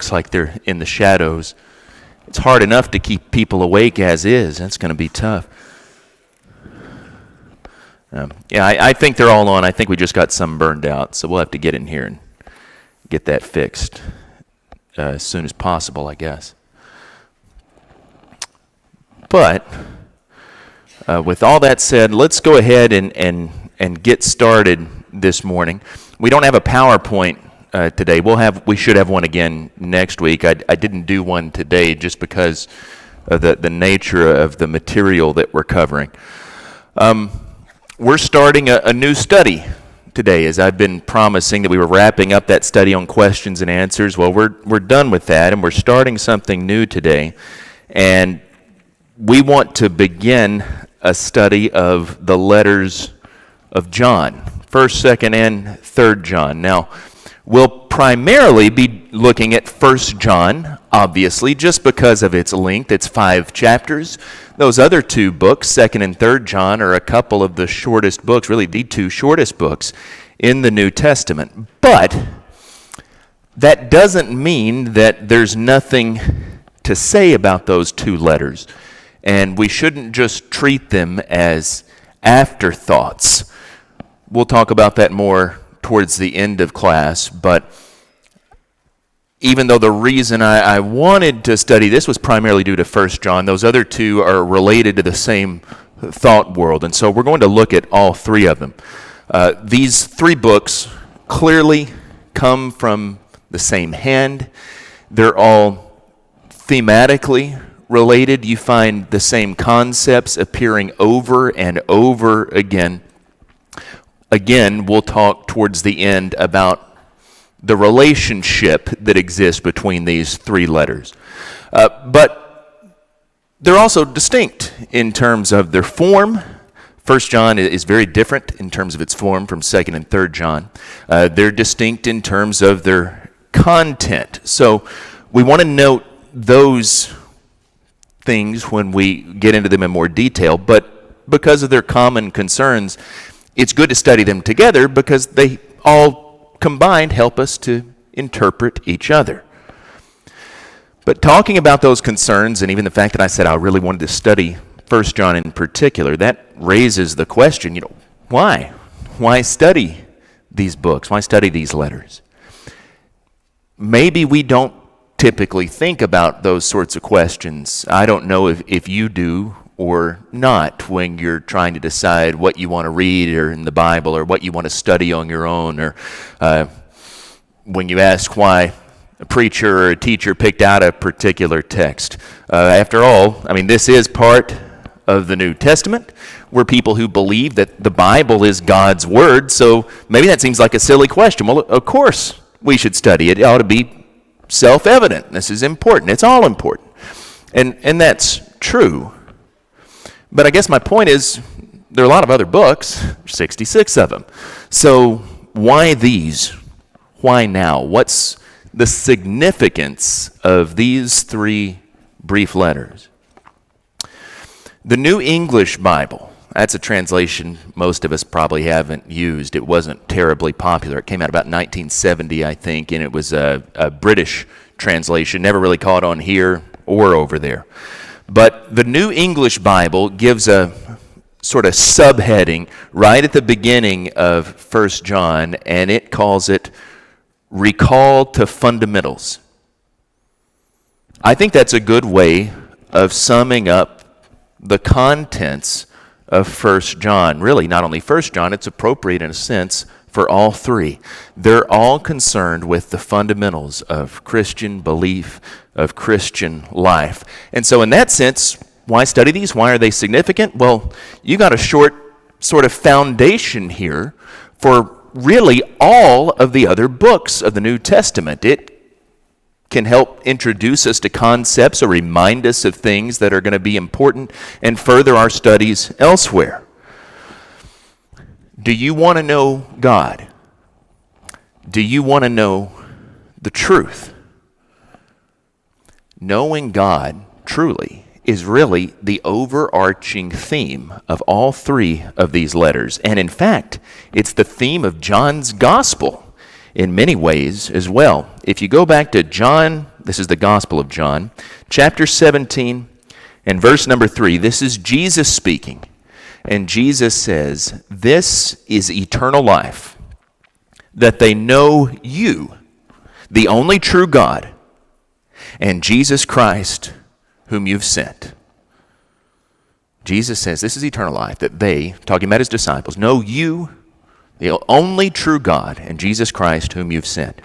looks like they're in the shadows. It's hard enough to keep people awake as is. That's going to be tough. I think they're all on. I think we just got some burned out, so we'll have to get in here and get that fixed as soon as possible, I guess. But with all that said, let's go ahead and get started this morning. We don't have a PowerPoint today. We should have one again next week. I didn't do one today just because of the nature of the material that we're covering. We're starting a new study today, as I've been promising that we were wrapping up that study on questions and answers. Well, we're done with that, and we're starting something new today. And we want to begin a study of the letters of John, 1st, 2nd, and 3rd John. Now, we'll primarily be looking at 1st John, obviously, just because of its length. It's 5 chapters. Those other 2 books, 2nd and 3rd John, are a couple of the shortest books, really the 2 shortest books in the New Testament. But that doesn't mean that there's nothing to say about those 2 letters. And we shouldn't just treat them as afterthoughts. We'll talk about that more towards the end of class, but even though the reason I wanted to study this was primarily due to 1st John, those other 2 are related to the same thought world, and so we're going to look at all 3 of them. These 3 books clearly come from the same hand. They're all thematically related. You find the same concepts appearing over and over again. Again, we'll talk towards the end about the relationship that exists between these 3 letters. But they're also distinct in terms of their form. 1st John is very different in terms of its form from 2nd and 3rd John. They're distinct in terms of their content. So we want to note those things when we get into them in more detail, but because of their common concerns, it's good to study them together because they all combined help us to interpret each other. But talking about those concerns, and even the fact that I said I really wanted to study 1st John in particular, that raises the question, why? Why study these books? Why study these letters? Maybe we don't typically think about those sorts of questions. I don't know if you do or not when you're trying to decide what you want to read or in the Bible or what you want to study on your own, or when you ask why a preacher or a teacher picked out a particular text. After all, this is part of the New Testament. We're people who believe that the Bible is God's Word, so maybe that seems like a silly question. Well, of course we should study it. It ought to be self-evident. This is important. It's all important. And that's true. But I guess my point is there are a lot of other books, 66 of them. So why these? Why now? What's the significance of these 3 brief letters? The New English Bible, that's a translation most of us probably haven't used. It wasn't terribly popular. It came out about 1970, I think, and it was a British translation. Never really caught on here or over there. But the New English Bible gives a sort of subheading right at the beginning of 1st John, and it calls it Recall to Fundamentals. I think that's a good way of summing up the contents of 1st John. Really, not only 1st John, it's appropriate in a sense for all 3. They're all concerned with the fundamentals of Christian belief, of Christian life. And so in that sense, why study these? Why are they significant? Well, you got a short sort of foundation here for really all of the other books of the New Testament. It can help introduce us to concepts or remind us of things that are going to be important and further our studies elsewhere. Do you want to know God? Do you want to know the truth? Knowing God truly is really the overarching theme of all 3 of these letters. And in fact, it's the theme of John's gospel in many ways as well. If you go back to John, This is the Gospel of John, chapter 17 and verse number 3. This is Jesus speaking. And Jesus says, "This is eternal life, that they know you, the only true God, and Jesus Christ, whom you've sent." Jesus says this is eternal life, that they, talking about his disciples, know you, the only true God, and Jesus Christ, whom you've sent.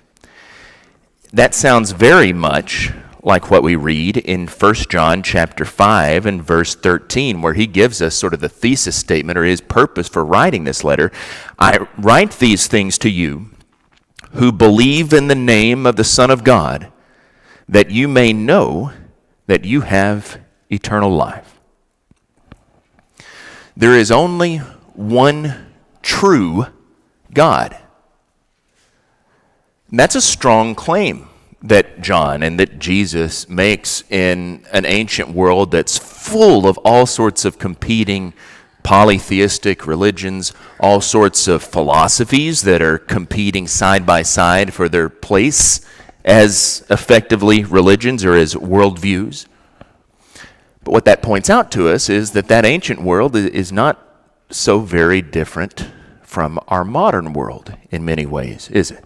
That sounds very much like what we read in 1 John chapter 5 and verse 13, where he gives us sort of the thesis statement or his purpose for writing this letter. "I write these things to you who believe in the name of the Son of God, that you may know that you have eternal life." There is only one true God. And that's a strong claim that John and that Jesus makes in an ancient world that's full of all sorts of competing polytheistic religions, all sorts of philosophies that are competing side by side for their place as effectively religions or as worldviews. But what that points out to us is that that ancient world is not so very different from our modern world in many ways, is it?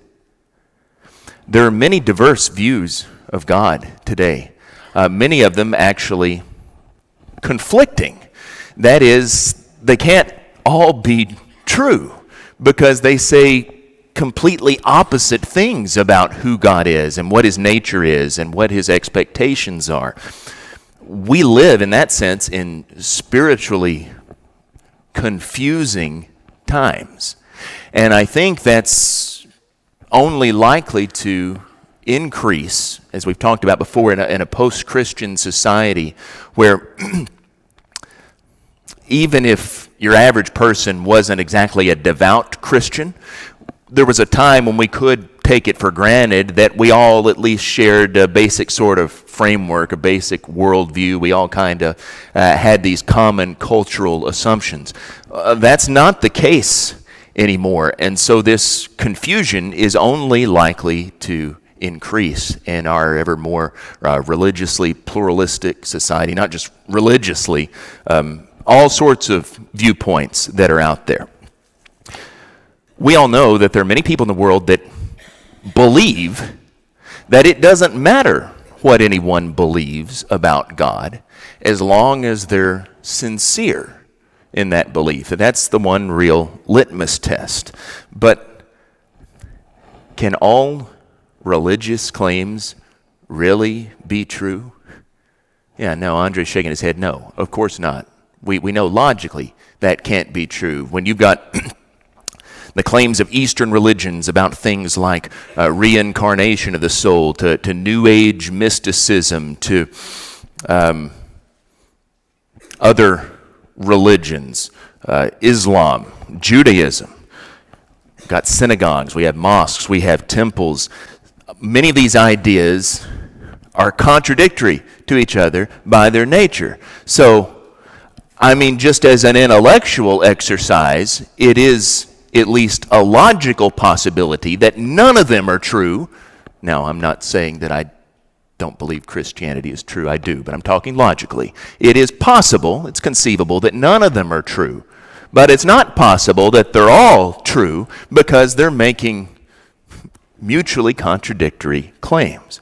There are many diverse views of God today, many of them actually conflicting. That is, they can't all be true because they say completely opposite things about who God is and what his nature is and what his expectations are. We live, in that sense, in spiritually confusing times. And I think that's only likely to increase, as we've talked about before, in a post-Christian society where even if your average person wasn't exactly a devout Christian, there was a time when we could take it for granted that we all at least shared a basic sort of framework, a basic worldview. We all kind of had these common cultural assumptions. That's not the case anymore. And so this confusion is only likely to increase in our ever more religiously pluralistic society, not just religiously, all sorts of viewpoints that are out there. We all know that there are many people in the world that believe that it doesn't matter what anyone believes about God as long as they're sincere in that belief. And that's the one real litmus test. But can all religious claims really be true? Yeah, no, Andre's shaking his head. No, of course not. We know logically that can't be true. When you've got the claims of Eastern religions about things like reincarnation of the soul, to New Age mysticism, to other religions, Islam, Judaism. We've got synagogues, we have mosques, we have temples. Many of these ideas are contradictory to each other by their nature. So, I mean, just as an intellectual exercise, it is at least a logical possibility that none of them are true. Now, I'm not saying that I don't believe Christianity is true. I do, but I'm talking logically. It is possible, it's conceivable, that none of them are true. But it's not possible that they're all true because they're making mutually contradictory claims.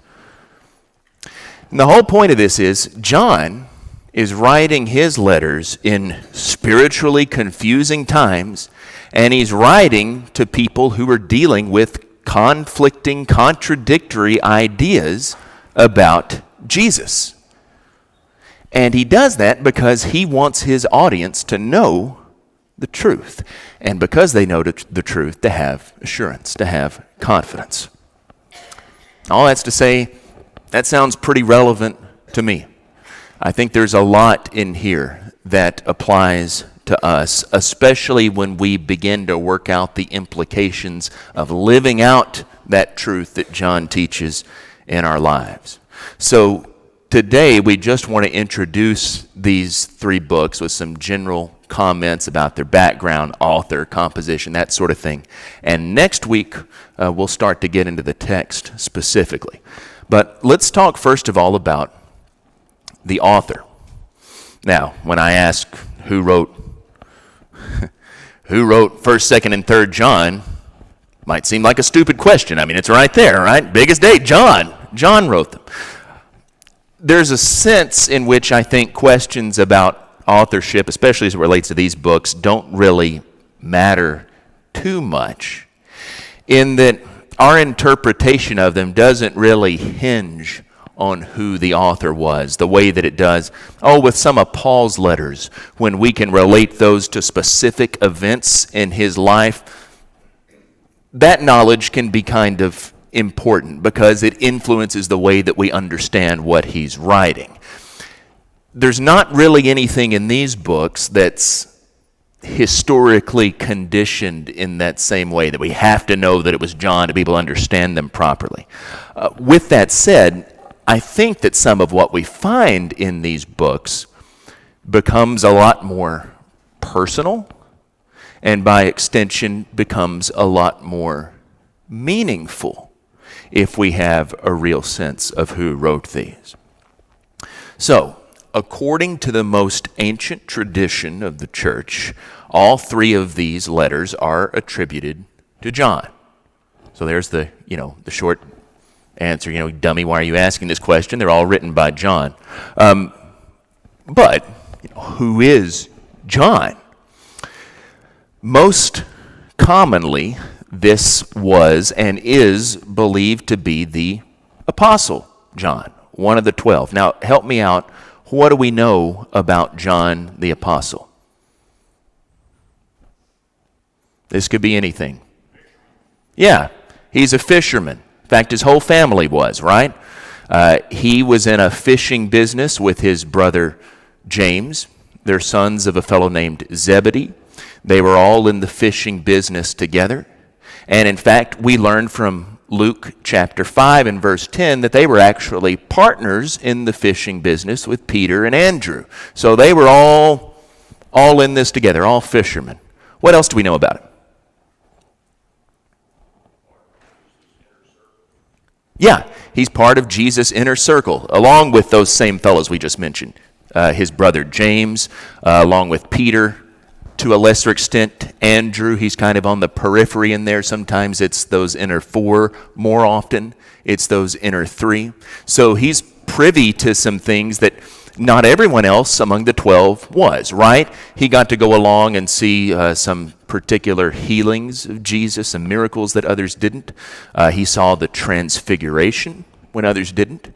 And the whole point of this is John is writing his letters in spiritually confusing times, and he's writing to people who are dealing with conflicting, contradictory ideas about Jesus. And he does that because he wants his audience to know the truth. And because they know the truth, to have assurance, to have confidence. All that's to say, that sounds pretty relevant to me. I think there's a lot in here that applies to us, especially when we begin to work out the implications of living out that truth that John teaches in our lives. So today we just want to introduce these three books with some general comments about their background, author, composition, that sort of thing. And next week we'll start to get into the text specifically. But let's talk first of all about the author. Now, when I ask who wrote 1st, 2nd, and 3rd John, might seem like a stupid question. I mean, it's right there, right? Biggest date, John. John wrote them. There's a sense in which I think questions about authorship, especially as it relates to these books, don't really matter too much, in that our interpretation of them doesn't really hinge on who the author was, the way that it does, with some of Paul's letters, when we can relate those to specific events in his life. That knowledge can be kind of important because it influences the way that we understand what he's writing. There's not really anything in these books that's historically conditioned in that same way, that we have to know that it was John to be able to understand them properly. With that said, I think that some of what we find in these books becomes a lot more personal, and by extension becomes a lot more meaningful if we have a real sense of who wrote these. So, according to the most ancient tradition of the church, all 3 of these letters are attributed to John. So there's the short answer. Dummy, why are you asking this question? They're all written by John. But who is John? Most commonly, this was and is believed to be the Apostle John, one of the 12. Now, help me out. What do we know about John the Apostle? This could be anything. Yeah, he's a fisherman. In fact, his whole family was, right? He was in a fishing business with his brother James. They're sons of a fellow named Zebedee. They were all in the fishing business together. And in fact, we learned from Luke chapter 5 and verse 10 that they were actually partners in the fishing business with Peter and Andrew. So they were all in this together, all fishermen. What else do we know about him? Yeah, he's part of Jesus' inner circle, along with those same fellows we just mentioned. His brother James, along with Peter, to a lesser extent, Andrew. He's kind of on the periphery in there. Sometimes it's those inner 4. More often, it's those inner 3. So he's privy to some things that not everyone else among the 12 was, right? He got to go along and see some particular healings of Jesus and miracles that others didn't. He saw the transfiguration when others didn't.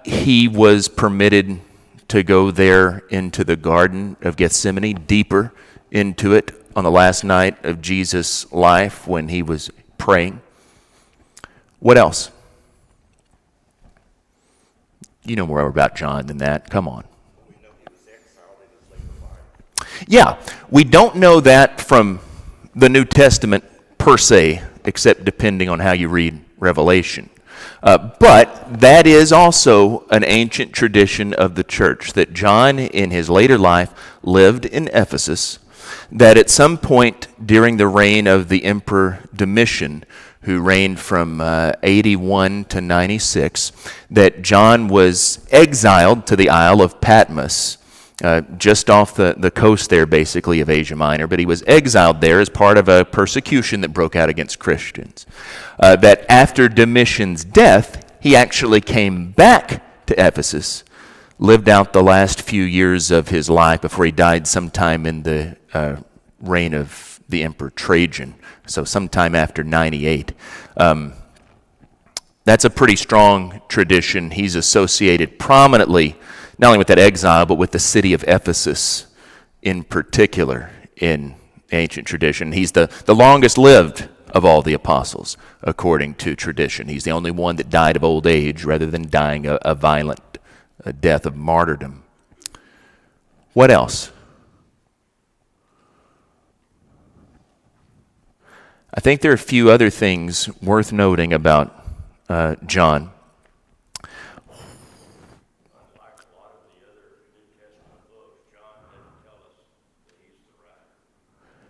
He was permitted to go there into the Garden of Gethsemane, deeper into it on the last night of Jesus' life when he was praying. What else? You know more about John than that. Come on. We know he was exiled in his later life. Yeah, we don't know that from the New Testament per se, except depending on how you read Revelation. But that is also an ancient tradition of the church, that John in his later life lived in Ephesus, that at some point during the reign of the Emperor Domitian, who reigned from 81 to 96, that John was exiled to the Isle of Patmos, just off the coast there, basically, of Asia Minor. But he was exiled there as part of a persecution that broke out against Christians. That after Domitian's death, he actually came back to Ephesus, lived out the last few years of his life before he died sometime in the reign of the Emperor Trajan, so sometime after 98. That's a pretty strong tradition. He's associated prominently not only with that exile, but with the city of Ephesus in particular in ancient tradition. He's the longest lived of all the apostles, according to tradition. He's the only one that died of old age rather than dying a violent death of martyrdom. What else? I think there are a few other things worth noting about John.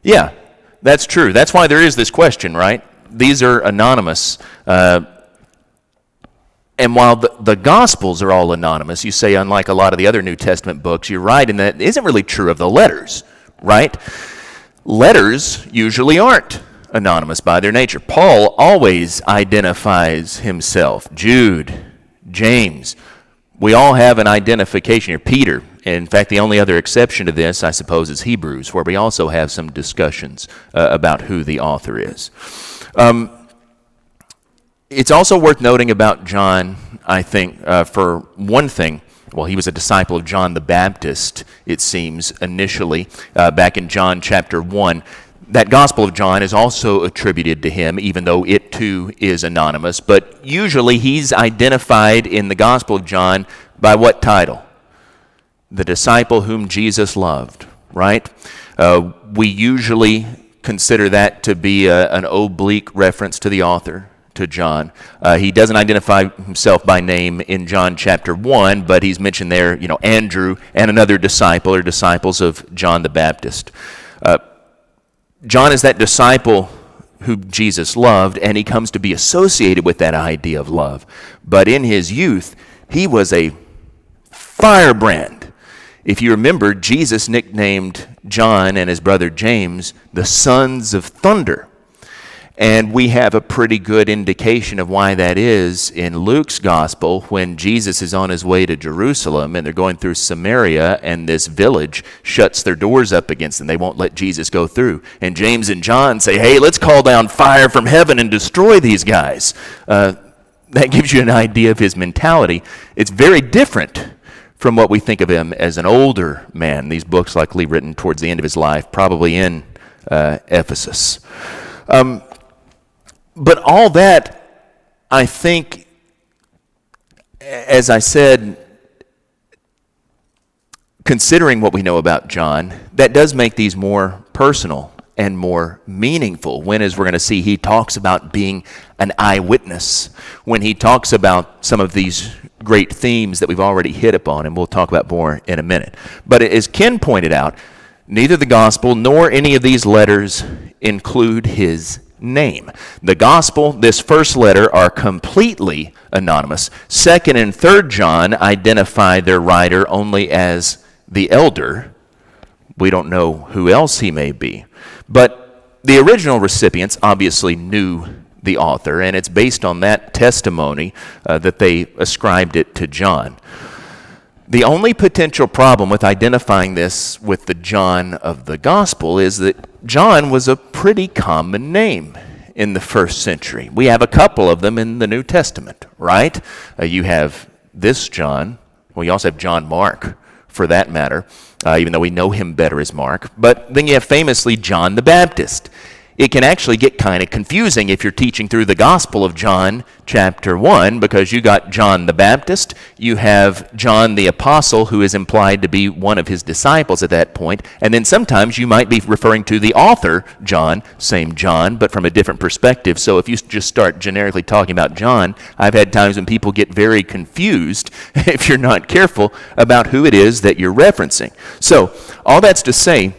Yeah, that's true. That's why there is this question, right? These are anonymous. And while the Gospels are all anonymous, you say, unlike a lot of the other New Testament books, you're right in that it isn't really true of the letters, right? Letters usually aren't anonymous by their nature. Paul always identifies himself. Jude, James, we all have an identification here. Peter, in fact, the only other exception to this, I suppose, is Hebrews, where we also have some discussions about who the author is. It's also worth noting about John, I think, for one thing. Well, he was a disciple of John the Baptist, it seems, initially, back in John chapter 1. That Gospel of John is also attributed to him, even though it too is anonymous. But usually he's identified in the Gospel of John by what title? The disciple whom Jesus loved, right? We usually consider that to be an oblique reference to the author, to John. He doesn't identify himself by name in John chapter 1, but he's mentioned there, Andrew and another disciple, or disciples of John the Baptist. John is that disciple who Jesus loved, and he comes to be associated with that idea of love. But in his youth, he was a firebrand. If you remember, Jesus nicknamed John and his brother James the sons of thunder. And we have a pretty good indication of why that is in Luke's gospel when Jesus is on his way to Jerusalem and they're going through Samaria and this village shuts their doors up against them. They won't let Jesus go through. And James and John say, hey, let's call down fire from heaven and destroy these guys. That gives you an idea of his mentality. It's very different from what we think of him as an older man. These books likely written towards the end of his life, probably in Ephesus. But all that, I think, as I said, considering what we know about John, that does make these more personal and more meaningful. When, as we're going to see, he talks about being an eyewitness. When he talks about some of these great themes that we've already hit upon, and we'll talk about more in a minute. But as Ken pointed out, neither the gospel nor any of these letters include his name. The gospel, this first letter, are completely anonymous. 2nd and 3rd John identify their writer only as the elder. We don't know who else he may be. But the original recipients obviously knew the author, and it's based on that testimony that they ascribed it to John. The only potential problem with identifying this with the John of the Gospel is that John was a pretty common name in the first century. We have a couple of them in the New Testament, right? You have this John. Well, you also have John Mark, for that matter, even though we know him better as Mark. But then you have famously John the Baptist. It can actually get kind of confusing if you're teaching through the Gospel of John chapter 1, because you got John the Baptist, you have John the Apostle, who is implied to be one of his disciples at that point, and then sometimes you might be referring to the author, John, same John, but from a different perspective. So if you just start generically talking about John, I've had times when people get very confused, if you're not careful, about who it is that you're referencing. So all that's to say,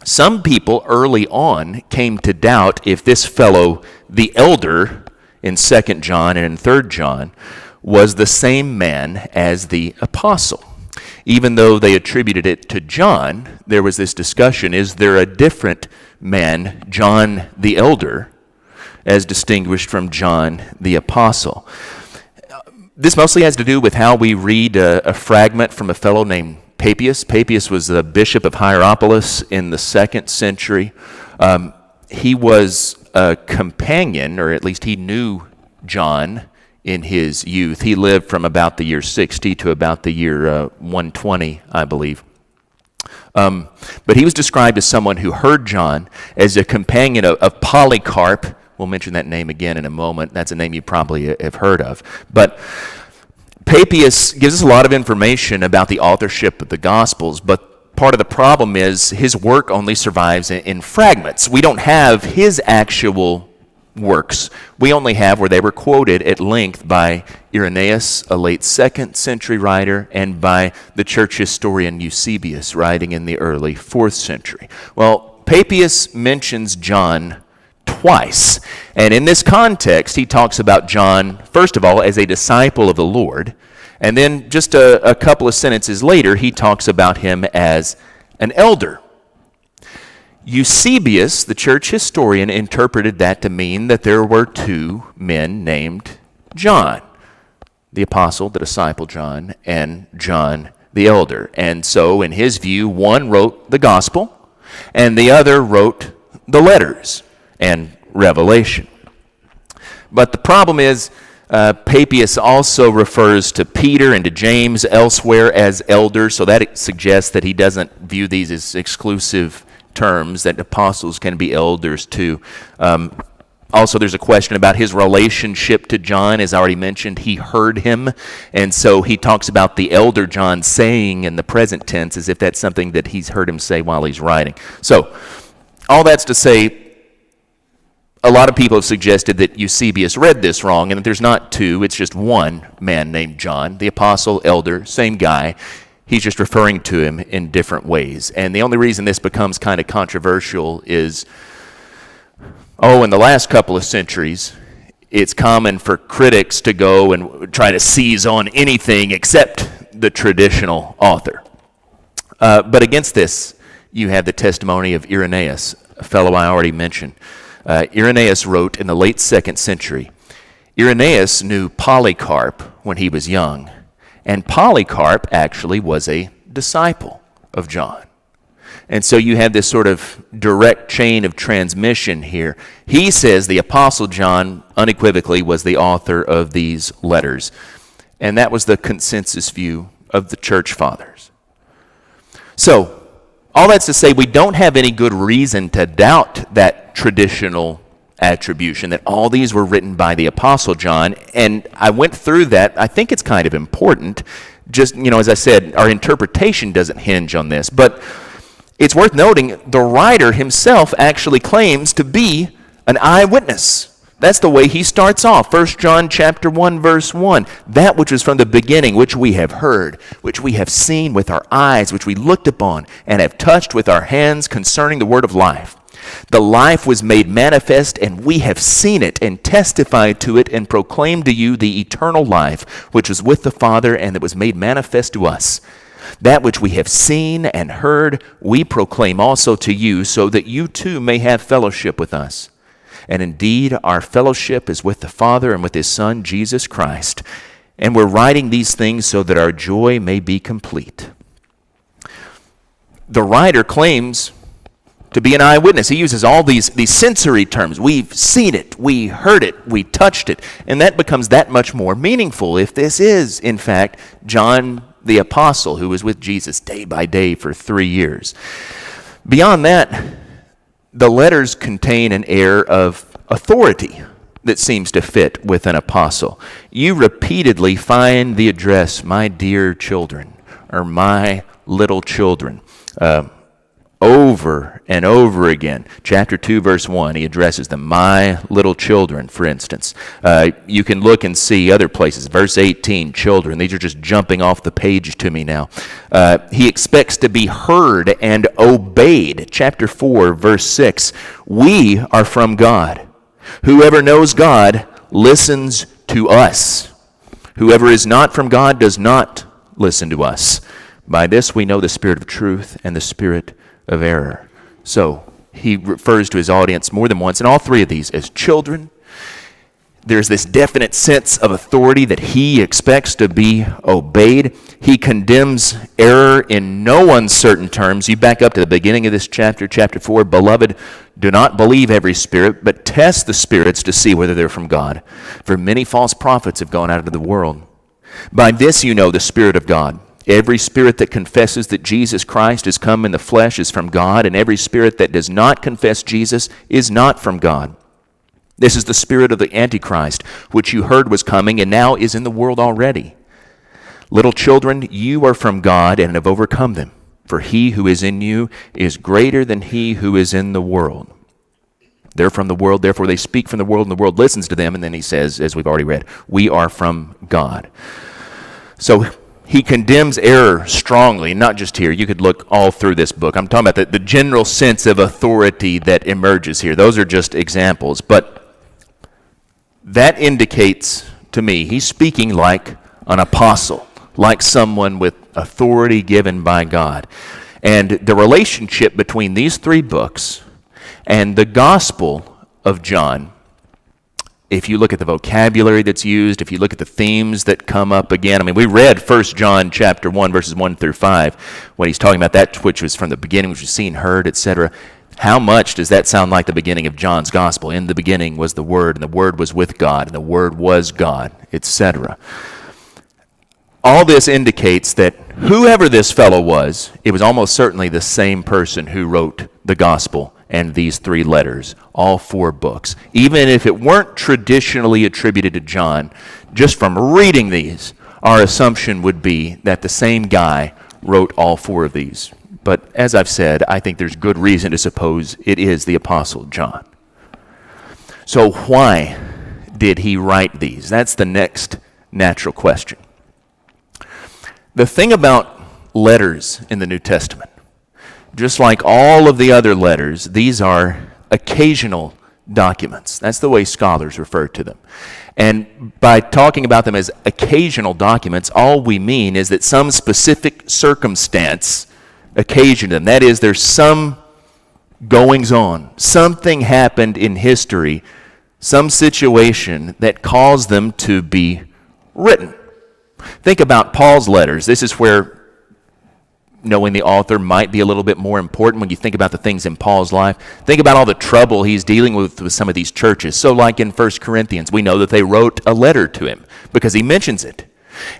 some people early on came to doubt if this fellow, the elder, in 2nd John and in 3rd John, was the same man as the apostle. Even though they attributed it to John, there was this discussion, is there a different man, John the elder, as distinguished from John the apostle? This mostly has to do with how we read a fragment from a fellow named Papias. Papias was the bishop of Hierapolis in the 2nd century. He was a companion, or at least he knew John in his youth. He lived from about the year 60 to about the year 120, I believe. But he was described as someone who heard John as a companion of Polycarp. We'll mention that name again in a moment. That's a name you probably have heard of. But Papias gives us a lot of information about the authorship of the Gospels, but part of the problem is his work only survives in fragments. We don't have his actual works. We only have where they were quoted at length by Irenaeus, a late 2nd century writer, and by the church historian Eusebius, writing in the early 4th century. Well, Papias mentions John twice. And in this context, he talks about John, first of all, as a disciple of the Lord. And then just a couple of sentences later, he talks about him as an elder. Eusebius, the church historian, interpreted that to mean that there were two men named John, the apostle, the disciple John, and John the elder. And so, in his view, one wrote the gospel, and the other wrote the letters and Revelation. But the problem is, Papias also refers to Peter and to James elsewhere as elders, so that suggests that he doesn't view these as exclusive terms, that apostles can be elders too. Also, there's a question about his relationship to John. As I already mentioned, he heard him, and so he talks about the elder John saying in the present tense as if that's something that he's heard him say while he's writing. So, all that's to say, a lot of people have suggested that Eusebius read this wrong and that there's not two, it's just one man named John, the apostle, elder, same guy. He's just referring to him in different ways. And the only reason this becomes kind of controversial is, in the last couple of centuries, it's common for critics to go and try to seize on anything except the traditional author. But against this, you have the testimony of Irenaeus, a fellow I already mentioned. Irenaeus wrote in the late 2nd century. Irenaeus knew Polycarp when he was young, and Polycarp actually was a disciple of John. And so you have this sort of direct chain of transmission here. He says the Apostle John unequivocally was the author of these letters, and that was the consensus view of the church fathers. So, all that's to say, we don't have any good reason to doubt that traditional attribution, that all these were written by the Apostle John. And I went through that. I think it's kind of important. Just, as I said, our interpretation doesn't hinge on this. But it's worth noting the writer himself actually claims to be an eyewitness. That's the way he starts off. 1 John chapter 1, verse 1. That which was from the beginning, which we have heard, which we have seen with our eyes, which we looked upon, and have touched with our hands concerning the word of life. The life was made manifest, and we have seen it, and testified to it, and proclaimed to you the eternal life, which was with the Father, and that was made manifest to us. That which we have seen and heard, we proclaim also to you, so that you too may have fellowship with us. And indeed, our fellowship is with the Father and with His Son, Jesus Christ. And we're writing these things so that our joy may be complete. The writer claims to be an eyewitness. He uses all these sensory terms. We've seen it, we heard it, we touched it. And that becomes that much more meaningful if this is, in fact, John the Apostle who was with Jesus day by day for 3 years. Beyond that, the letters contain an air of authority that seems to fit with an apostle. You repeatedly find the address, my dear children, or my little children, over and over again. Chapter 2, verse 1, he addresses them, my little children, for instance. You can look and see other places. Verse 18, children. These are just jumping off the page to me now. He expects to be heard and obeyed. Chapter 4, verse 6, we are from God. Whoever knows God listens to us. Whoever is not from God does not listen to us. By this we know the spirit of truth and the spirit of error. So he refers to his audience more than once in all three of these as children. There's this definite sense of authority that he expects to be obeyed. He condemns error in no uncertain terms. You back up to the beginning of this chapter, chapter 4. Beloved, do not believe every spirit, but test the spirits to see whether they're from God. For many false prophets have gone out into the world. By this you know the Spirit of God. Every spirit that confesses that Jesus Christ is come in the flesh is from God, and every spirit that does not confess Jesus is not from God. This is the spirit of the Antichrist, which you heard was coming and now is in the world already. Little children, you are from God and have overcome them, for he who is in you is greater than he who is in the world. They're from the world, therefore they speak from the world, and the world listens to them. And then he says, as we've already read, we are from God. So he condemns error strongly, not just here. You could look all through this book. I'm talking about the general sense of authority that emerges here. Those are just examples. But that indicates to me he's speaking like an apostle, like someone with authority given by God. And the relationship between these three books and the Gospel of John, if you look at the vocabulary that's used, if you look at the themes that come up again, I mean, we read 1 John chapter 1, verses 1 through 5, when he's talking about that which was from the beginning, which was seen, heard, etc. How much does that sound like the beginning of John's Gospel? In the beginning was the Word, and the Word was with God, and the Word was God, etc. All this indicates that whoever this fellow was, it was almost certainly the same person who wrote the Gospel and these three letters, all four books. Even if it weren't traditionally attributed to John, just from reading these, our assumption would be that the same guy wrote all four of these. But as I've said, I think there's good reason to suppose it is the Apostle John. So why did he write these? That's the next natural question. The thing about letters in the New Testament, just like all of the other letters, these are occasional documents. That's the way scholars refer to them. And by talking about them as occasional documents, all we mean is that some specific circumstance occasioned them. That is, there's some goings on. Something happened in history, some situation that caused them to be written. Think about Paul's letters. This is where knowing the author might be a little bit more important when you think about the things in Paul's life. Think about all the trouble he's dealing with some of these churches. So like in 1 Corinthians, we know that they wrote a letter to him because he mentions it.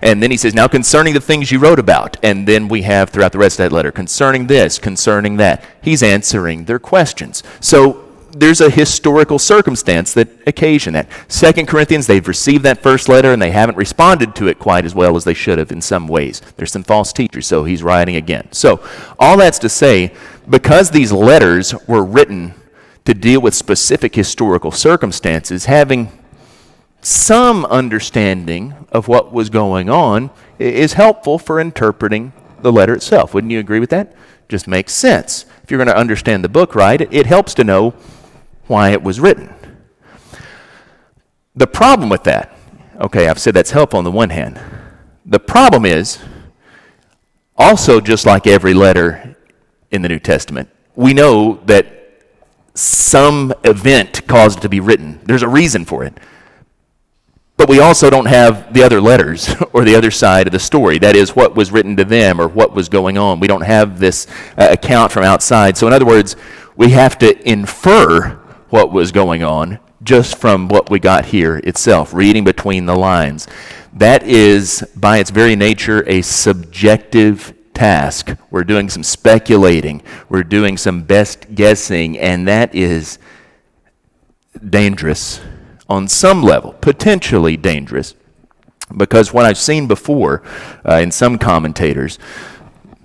And then he says, now concerning the things you wrote about. And then we have throughout the rest of that letter, concerning this, concerning that. He's answering their questions. So there's a historical circumstance that occasioned that. 2 Corinthians, they've received that first letter and they haven't responded to it quite as well as they should have in some ways. There's some false teachers, so he's writing again. So all that's to say, because these letters were written to deal with specific historical circumstances, having some understanding of what was going on is helpful for interpreting the letter itself. Wouldn't you agree with that? Just makes sense. If you're going to understand the book right, it helps to know why it was written. The problem with that, okay, I've said that's helpful on the one hand. The problem is, also just like every letter in the New Testament, we know that some event caused it to be written. There's a reason for it. But we also don't have the other letters or the other side of the story. That is, what was written to them or what was going on. We don't have this account from outside. So in other words, we have to infer what was going on just from what we got here itself, reading between the lines. That is, by its very nature, a subjective task. We're doing some speculating. We're doing some best guessing, and that is dangerous on some level, potentially dangerous, because what I've seen before in some commentators,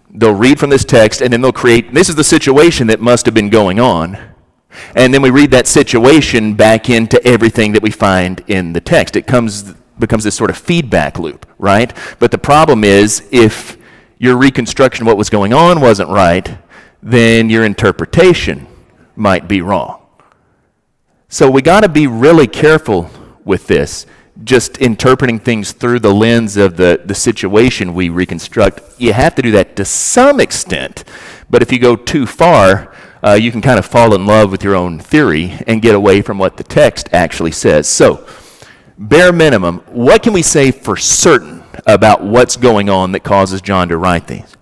they'll read from this text and then they'll create, this is the situation that must have been going on, and then we read that situation back into everything that we find in the text. It becomes this sort of feedback loop, right? But the problem is, if your reconstruction of what was going on wasn't right, then your interpretation might be wrong. So we got to be really careful with this, just interpreting things through the lens of the situation we reconstruct. You have to do that to some extent, but if you go too far, you can kind of fall in love with your own theory and get away from what the text actually says. So, bare minimum, what can we say for certain about what's going on that causes John to write these?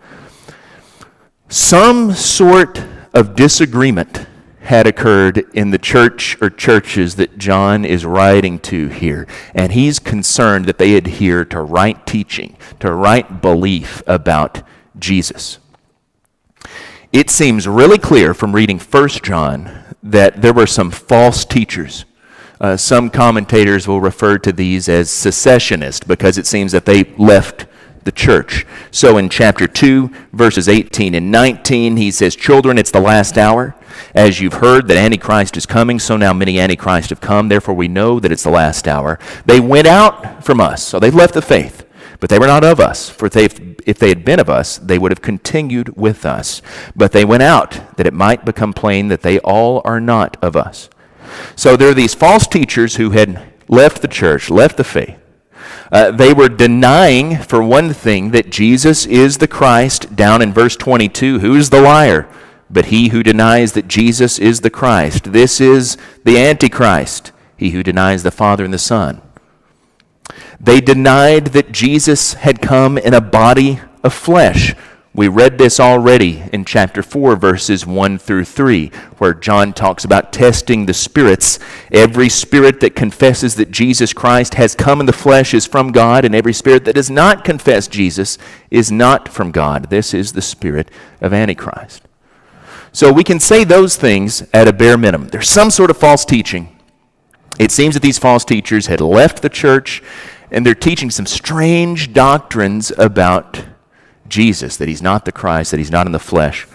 Some sort of disagreement had occurred in the church or churches that John is writing to here. And he's concerned that they adhere to right teaching, to right belief about Jesus. It seems really clear from reading 1 John that there were some false teachers. Some commentators will refer to these as secessionists because it seems that they left the church. So in chapter 2, verses 18 and 19, he says, "Children, it's the last hour. As you've heard that Antichrist is coming, so now many Antichrists have come. Therefore we know that it's the last hour. They went out from us," so they've left the faith, "but But they were not of us, for if they had been of us, they would have continued with us. But they went out, that it might become plain that they all are not of us. So there are these false teachers who had left the church, left the faith. They were denying, for one thing, that Jesus is the Christ. Down in verse 22, who is the liar? But he who denies that Jesus is the Christ. This is the Antichrist, he who denies the Father and the Son. They denied that Jesus had come in a body of flesh. We read this already in chapter 4, verses 1 through 3, where John talks about testing the spirits. Every spirit that confesses that Jesus Christ has come in the flesh is from God, and every spirit that does not confess Jesus is not from God. This is the spirit of Antichrist. So we can say those things at a bare minimum. There's some sort of false teaching. It seems that these false teachers had left the church, and they're teaching some strange doctrines about Jesus, that he's not the Christ, that he's not in the flesh.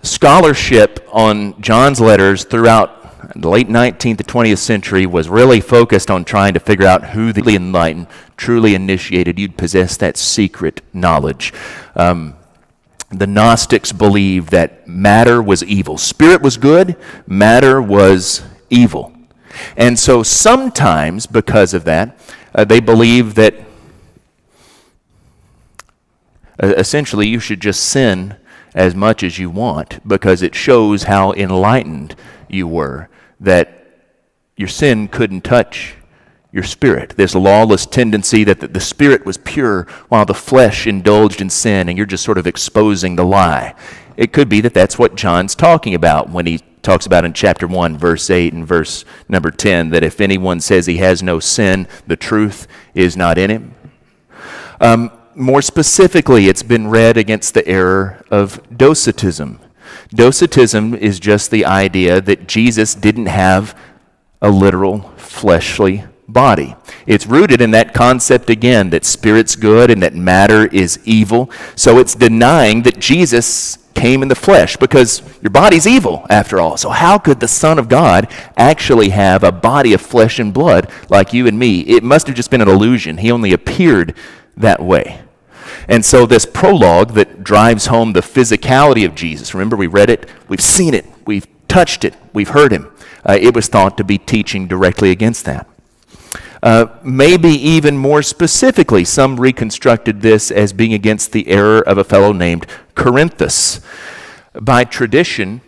Scholarship on John's letters throughout the late 19th to 20th century was really focused on trying to figure out who the enlightened, truly initiated, you'd possess that secret knowledge. The Gnostics believed that matter was evil. Spirit was good, matter was evil. And so sometimes, because of that, they believe that essentially you should just sin as much as you want because it shows how enlightened you were, that your sin couldn't touch your spirit. This lawless tendency that the spirit was pure while the flesh indulged in sin, and you're just sort of exposing the lie. It could be that that's what John's talking about when he talks about in chapter 1, verse 8 and verse number 10, that if anyone says he has no sin, the truth is not in him. More specifically, it's been read against the error of Docetism. Docetism is just the idea that Jesus didn't have a literal fleshly body. It's rooted in that concept again, that spirit's good and that matter is evil. So it's denying that Jesus came in the flesh, because your body's evil after all. So how could the Son of God actually have a body of flesh and blood like you and me? It must have just been an illusion. He only appeared that way. And so this prologue that drives home the physicality of Jesus, remember we read it, we've seen it, we've touched it, we've heard him. It was thought to be teaching directly against that. Maybe even more specifically, some reconstructed this as being against the error of a fellow named Corinthus. By tradition,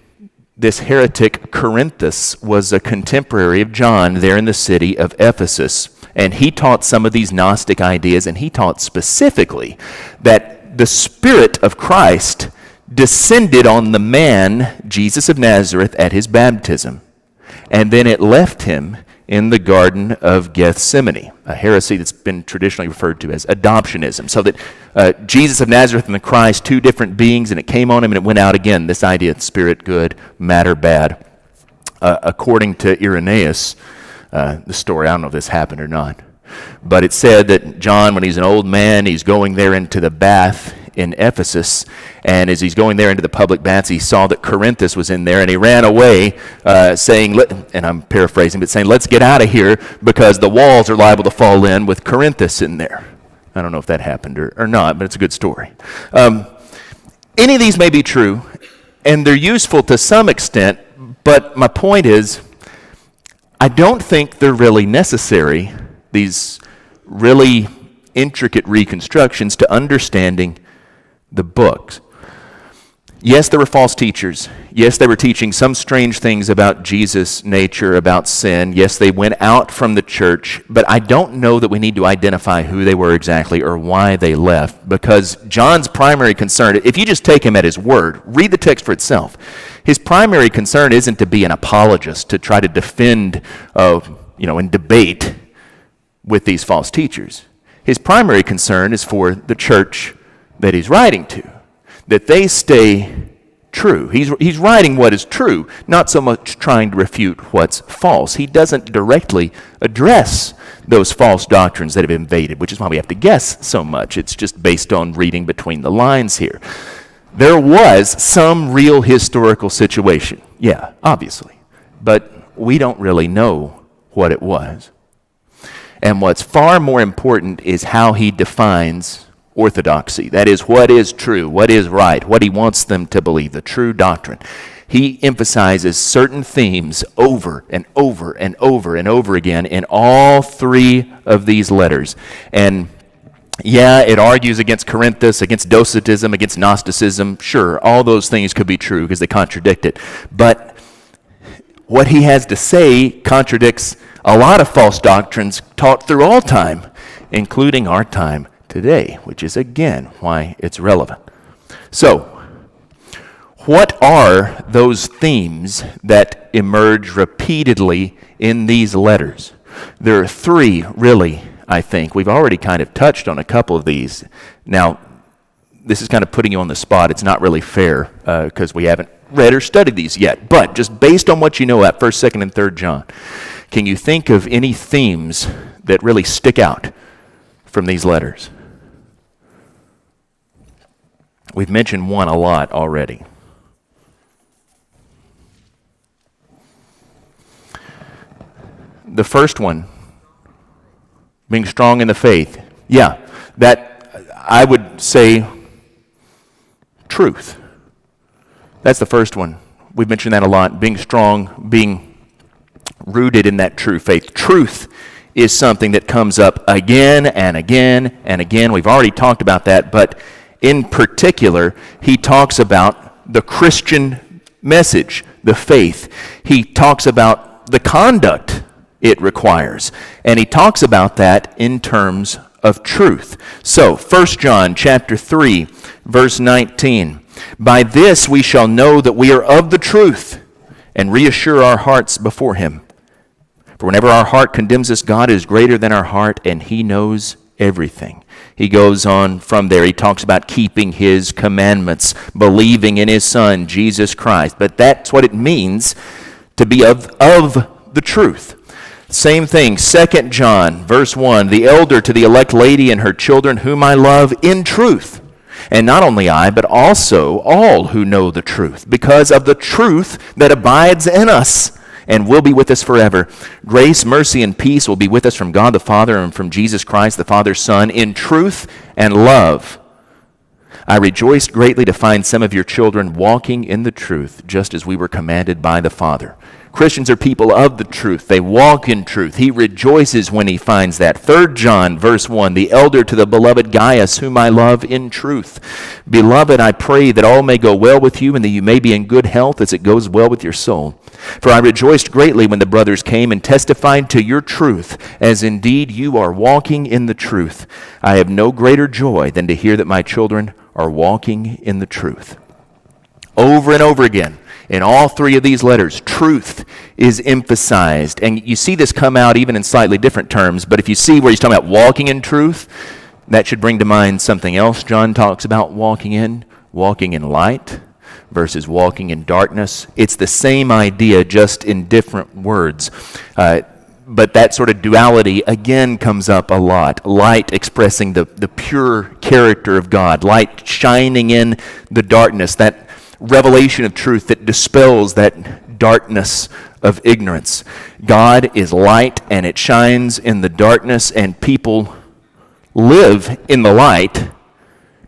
this heretic Corinthus was a contemporary of John there in the city of Ephesus. And he taught some of these Gnostic ideas, and he taught specifically that the Spirit of Christ descended on the man, Jesus of Nazareth, at his baptism. And then it left him in the Garden of Gethsemane, a heresy that's been traditionally referred to as adoptionism. So that Jesus of Nazareth and the Christ, two different beings, and it came on him and it went out again. This idea of spirit good, matter bad. According to Irenaeus, the story, I don't know if this happened or not, but it said that John, when he's an old man, he's going there into the bath in Ephesus, and as he's going there into the public baths, he saw that Corinthus was in there, and he ran away saying, and I'm paraphrasing, but saying, let's get out of here because the walls are liable to fall in with Corinthus in there. I don't know if that happened or not, but it's a good story. Any of these may be true, and they're useful to some extent, but my point is, I don't think they're really necessary, these really intricate reconstructions, to understanding the books. Yes, there were false teachers. Yes, they were teaching some strange things about Jesus' nature, about sin. Yes, they went out from the church, but I don't know that we need to identify who they were exactly or why they left, because John's primary concern, if you just take him at his word, read the text for itself, his primary concern isn't to be an apologist, to try to defend, and debate with these false teachers. His primary concern is for the church that he's writing to, that they stay true. He's writing what is true, not so much trying to refute what's false. He doesn't directly address those false doctrines that have invaded, which is why we have to guess so much. It's just based on reading between the lines here. There was some real historical situation, yeah, obviously, but we don't really know what it was. And what's far more important is how he defines orthodoxy. That is, what is true, what is right, what he wants them to believe, the true doctrine. He emphasizes certain themes over and over and over and over again in all three of these letters. And yeah, it argues against Corinthus, against Docetism, against Gnosticism. Sure, all those things could be true because they contradict it. But what he has to say contradicts a lot of false doctrines taught through all time, including our time today, which is again why it's relevant. So, what are those themes that emerge repeatedly in these letters? There are three, really, I think. We've already kind of touched on a couple of these. Now, this is kind of putting you on the spot. It's not really fair because we haven't read or studied these yet. But just based on what you know at 1st, 2nd, and 3rd John, can you think of any themes that really stick out from these letters? We've mentioned one a lot already. The first one, being strong in the faith. Yeah, that I would say truth. That's the first one. We've mentioned that a lot. Being strong, being rooted in that true faith. Truth is something that comes up again and again and again. We've already talked about that, but in particular, he talks about the Christian message, the faith. He talks about the conduct it requires. And he talks about that in terms of truth. So, 1 John chapter 3, verse 19. By this we shall know that we are of the truth and reassure our hearts before him. For whenever our heart condemns us, God is greater than our heart, and he knows everything. He goes on from there. He talks about keeping his commandments, believing in his Son, Jesus Christ. But that's what it means to be of the truth. Same thing, 2 John, verse 1, the elder to the elect lady and her children, whom I love in truth. And not only I, but also all who know the truth, because of the truth that abides in us and will be with us forever. Grace, mercy, and peace will be with us from God the Father and from Jesus Christ, the Father's Son, in truth and love. I rejoiced greatly to find some of your children walking in the truth, just as we were commanded by the Father. Christians are people of the truth. They walk in truth. He rejoices when he finds that. 3 John, verse 1, the elder to the beloved Gaius, whom I love in truth. Beloved, I pray that all may go well with you and that you may be in good health as it goes well with your soul. For I rejoiced greatly when the brothers came and testified to your truth, as indeed you are walking in the truth. I have no greater joy than to hear that my children are walking in the truth. Over and over again, in all three of these letters, truth is emphasized. And you see this come out even in slightly different terms, but if you see where he's talking about walking in truth, that should bring to mind something else John talks about walking in light versus walking in darkness. It's the same idea, just in different words. But that sort of duality again comes up a lot. Light expressing the pure character of God. Light shining in the darkness, that revelation of truth that dispels that darkness of ignorance. God is light and it shines in the darkness, and people live in the light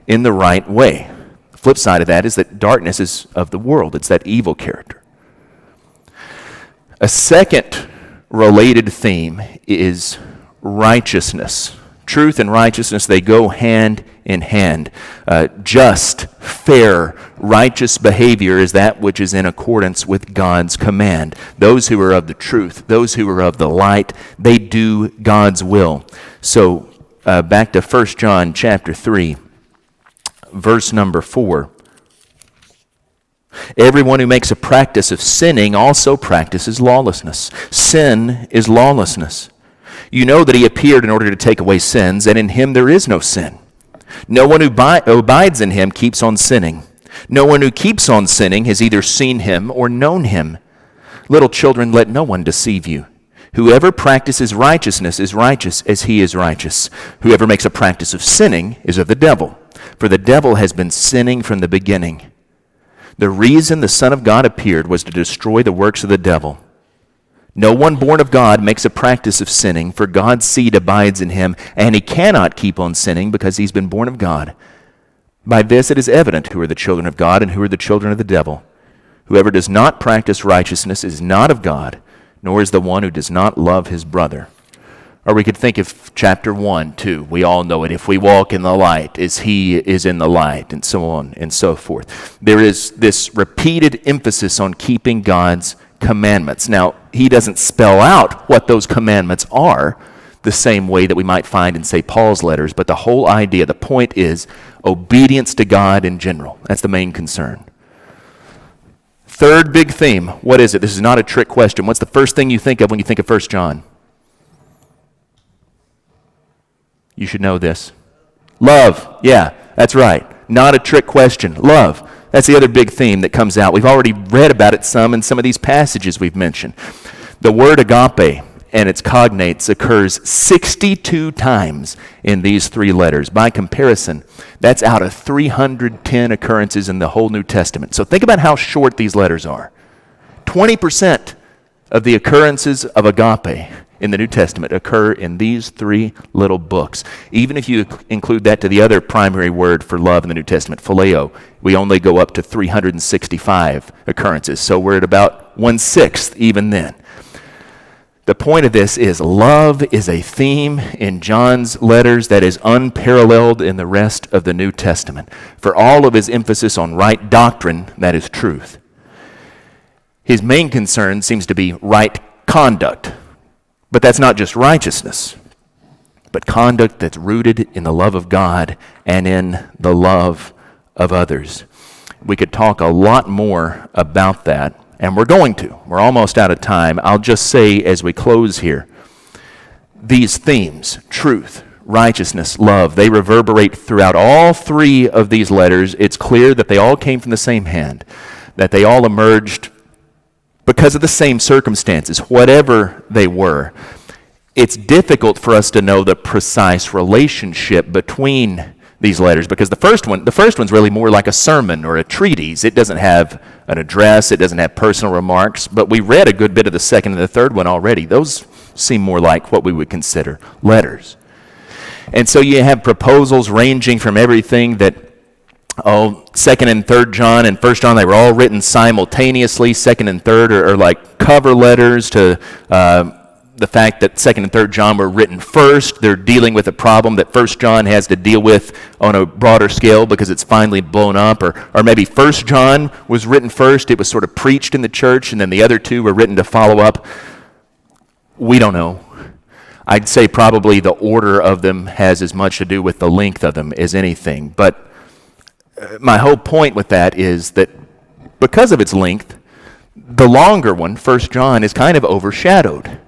in the right way. The flip side of that is that darkness is of the world. It's that evil character. A second related theme is righteousness. Truth and righteousness, they go hand in hand. Just, fair, righteous behavior is that which is in accordance with God's command. Those who are of the truth, those who are of the light, they do God's will. So, back to 1 John chapter 3, verse number 4. Everyone who makes a practice of sinning also practices lawlessness. Sin is lawlessness. You know that he appeared in order to take away sins, and in him there is no sin. No one who abides in him keeps on sinning. No one who keeps on sinning has either seen him or known him. Little children, let no one deceive you. Whoever practices righteousness is righteous as he is righteous. Whoever makes a practice of sinning is of the devil, for the devil has been sinning from the beginning. The reason the Son of God appeared was to destroy the works of the devil. No one born of God makes a practice of sinning, for God's seed abides in him, and he cannot keep on sinning because he's been born of God. By this it is evident who are the children of God and who are the children of the devil. Whoever does not practice righteousness is not of God, nor is the one who does not love his brother. Or we could think of chapter 1, too. We all know it. If we walk in the light, as he is in the light, and so on and so forth. There is this repeated emphasis on keeping God's commandments. Now, he doesn't spell out what those commandments are the same way that we might find in, say, Paul's letters, but the whole idea, the point is obedience to God in general. That's the main concern. Third big theme, what is it? This is not a trick question. What's the first thing you think of when you think of 1 John? You should know this. Love. Yeah, that's right. Not a trick question. Love. That's the other big theme that comes out. We've already read about it some in some of these passages we've mentioned. The word agape and its cognates occurs 62 times in these three letters. By comparison, that's out of 310 occurrences in the whole New Testament. So think about how short these letters are. 20% of the occurrences of agape in the New Testament occur in these three little books. Even if you include that to the other primary word for love in the New Testament, phileo, we only go up to 365 occurrences. So we're at about 1/6 even then. The point of this is love is a theme in John's letters that is unparalleled in the rest of the New Testament. For all of his emphasis on right doctrine, that is truth. His main concern seems to be right conduct. But that's not just righteousness, but conduct that's rooted in the love of God and in the love of others. We could talk a lot more about that, and we're going to. We're almost out of time. I'll just say as we close here, these themes, truth, righteousness, love, they reverberate throughout all three of these letters. It's clear that they all came from the same hand, that they all emerged because of the same circumstances, whatever they were. It's difficult for us to know the precise relationship between these letters because the first one's really more like a sermon or a treatise. It doesn't have an address, it doesn't have personal remarks, but we read a good bit of the second and the third one already. Those seem more like what we would consider letters. And so you have proposals ranging from everything that 2nd and 3rd John and 1st John, they were all written simultaneously. 2nd and 3rd are like cover letters to the fact that 2nd and 3rd John were written first. They're dealing with a problem that 1st John has to deal with on a broader scale because it's finally blown up. Or maybe 1st John was written first. It was sort of preached in the church, and then the other two were written to follow up. We don't know. I'd say probably the order of them has as much to do with the length of them as anything. But my whole point with that is that because of its length, the longer one, 1 John, is kind of overshadowed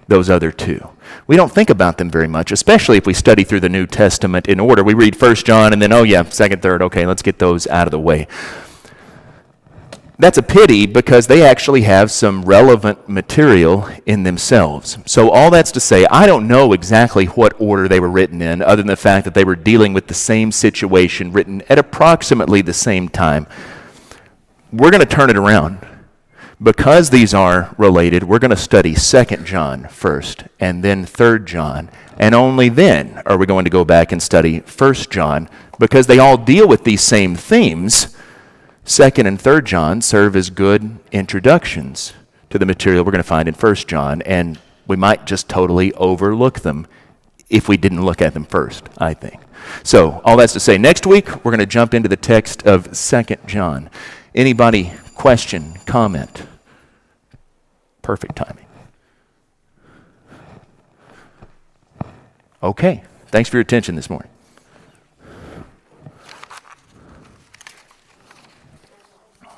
those other two. We don't think about them very much, especially if we study through the New Testament in order. We read 1 John and then, 2nd, 3rd, okay, let's get those out of the way. That's a pity because they actually have some relevant material in themselves. So all that's to say, I don't know exactly what order they were written in, other than the fact that they were dealing with the same situation, written at approximately the same time. We're going to turn it around. Because these are related, we're going to study 2nd John first, and then 3rd John, and only then are we going to go back and study 1 John, because they all deal with these same themes. 2nd and 3rd John serve as good introductions to the material we're going to find in 1 John, and we might just totally overlook them if we didn't look at them first, I think. So, all that's to say, next week we're going to jump into the text of 2nd John. Anybody question, comment? Perfect timing. Okay, thanks for your attention this morning.